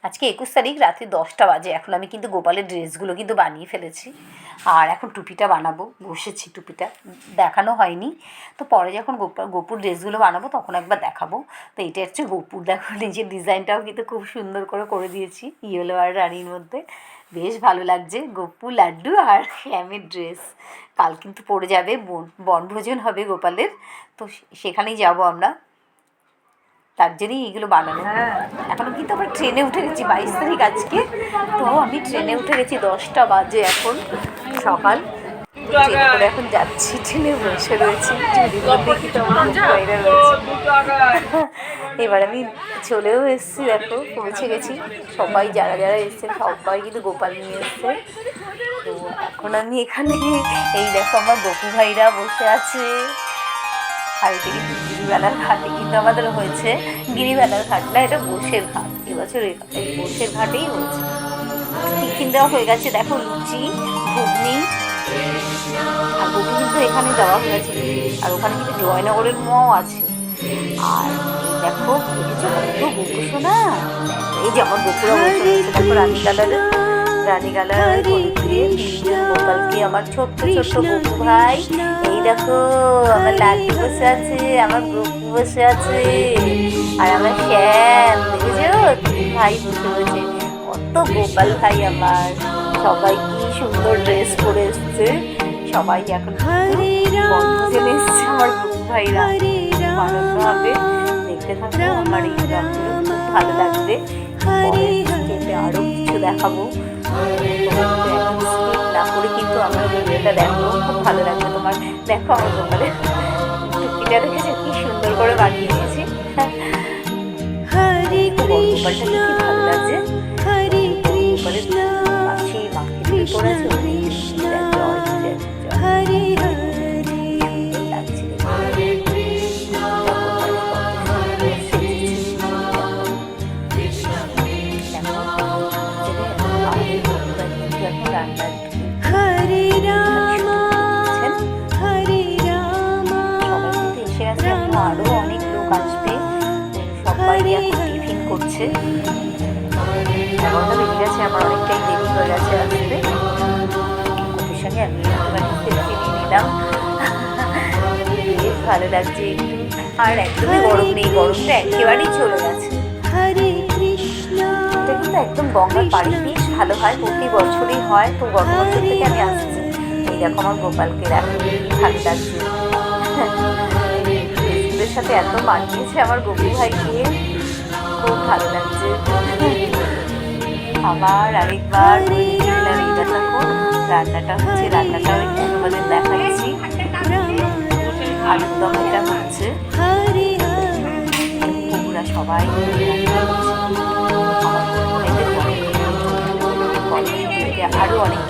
আজকে 21 তারিখ রাত্রি 10টা বাজে। এখন আমি কিন্তু গোপালের ড্রেসগুলো কিন্তু বানিয়ে ফেলেছি, আর এখন টুপিটা বানাবো, বসেছি। টুপিটা দেখানো হয়নি, তো পরে যখন গোপুর ড্রেসগুলো বানাবো তখন একবার দেখাবো। তো এটা হচ্ছে গোপুর, দেখো নিজের ডিজাইনটাও কিন্তু খুব সুন্দর করে দিয়েছি, ইয়েলো আর রানির মধ্যে। বেশ ভালো লাগছে। গোপু, লাড্ডু আর শ্যামের ড্রেস। কাল কিন্তু পড়ে যাবে, বনভোজন হবে গোপালের, তো সেখানেই যাব আমরা, তার জন্যই এগুলো বানানো। এখনও কিন্তু আমরা ট্রেনে উঠে গেছি, 22 তারিখ আজকে, তো আমি ট্রেনে উঠে গেছি, 10টা বাজে এখন সকাল। ট্রেনে করে এখন যাচ্ছি, ট্রেনে বসে রয়েছি, ঝুড়ির মধ্যে কিন্তু আমার বাইরে রয়েছে। এবার আমি চলেও এসেছি, দেখো পৌঁছে গেছি। সবাই যারা যারা এসছে সবাই কিন্তু গোপাল নিয়ে এসছে। তো এখন আমি এখানে, এই দেখো আমার গোপু ভাইরা বসে আছে। আর এটা কিন্তু গিরিবেলার ঘাটে কিন্তু আমাদের হয়েছে, গিরিবেলার ঘাট না, এটা বোসের ঘাট। এবছর এই বোসের ঘাটেই হয়েছে। টিফিন দেওয়া হয়ে গেছে, দেখো লুচি, ঘুগনি, আর গোপু কিন্তু এখানে দেওয়া হয়েছে। আর ওখানে কিন্তু জয়নগরের মোয়াও আছে। আর এই দেখো দেখেছো কত গোপু শোনা, এই যে আমার গোপুরা বসে রয়েছে, দেখো রানী কালার হলুদ দিয়ে গোপালকে, আমার ছোট্ট ছোট্ট গোপু ভাই। এই দেখো আমার লাড্ডু বসে আছে, আমার গোপু বসে আছে, আর আমার শ্যাম, দেখেছো ভাই বসে রয়েছে। কত গোপাল ভাই আমার, সবাই কি সুন্দর ড্রেস পরে এসছে। সবাই এখন বনভোজনে এসছে আমার গোপু ভাইরা, আনন্দ হবে। দেখতে থাকবো আমার এই ব্লগগুলো, খুব ভালো লাগবে। আরও কিছু দেখাবো, না করে কিন্তু আমার ভিডিওটা দেখো, খুব ভালো লাগবে তোমার। দেখো আমার গোপালের টুপিটা দেখেছে কি সুন্দর করে বানিয়ে দিয়েছি, গোপালটা কি ভালো লাগছে। গোপালের পাশেই মাকে পড়েছে, আরও অনেক লোক আসবে, সবাই এখন টিফিন করছে। 11টা বেজে গেছে, আমার অনেকটাই দেরি হয়ে গেছে আসতে। ওদের সঙ্গে আমি সেলফি নিয়ে নিলাম, বেশ ভালো লাগছে একটু। আর একদমই গরম নেই, গরমটা একেবারেই চলে গেছে। এটা কিন্তু একদম গঙ্গার পাড়ে, বেশ ভালো হয়, প্রতি বছরই হয়। তো গত বছর থেকে আমি আসছি। এই দেখো আমার গোপালকে, দেখো ভালো লাগছে, ওদের সাথে এত মানিয়েছে আমার গোপু ভাইকে, খুব ভালো লাগছে। আবার আরেকবার এইটা দেখো রান্নাটা হচ্ছে, রান্নাটাও একটু তোমাদের দেখাচ্ছি। আলুর দম এটা হচ্ছে, পুরা সবাই আরও অনেক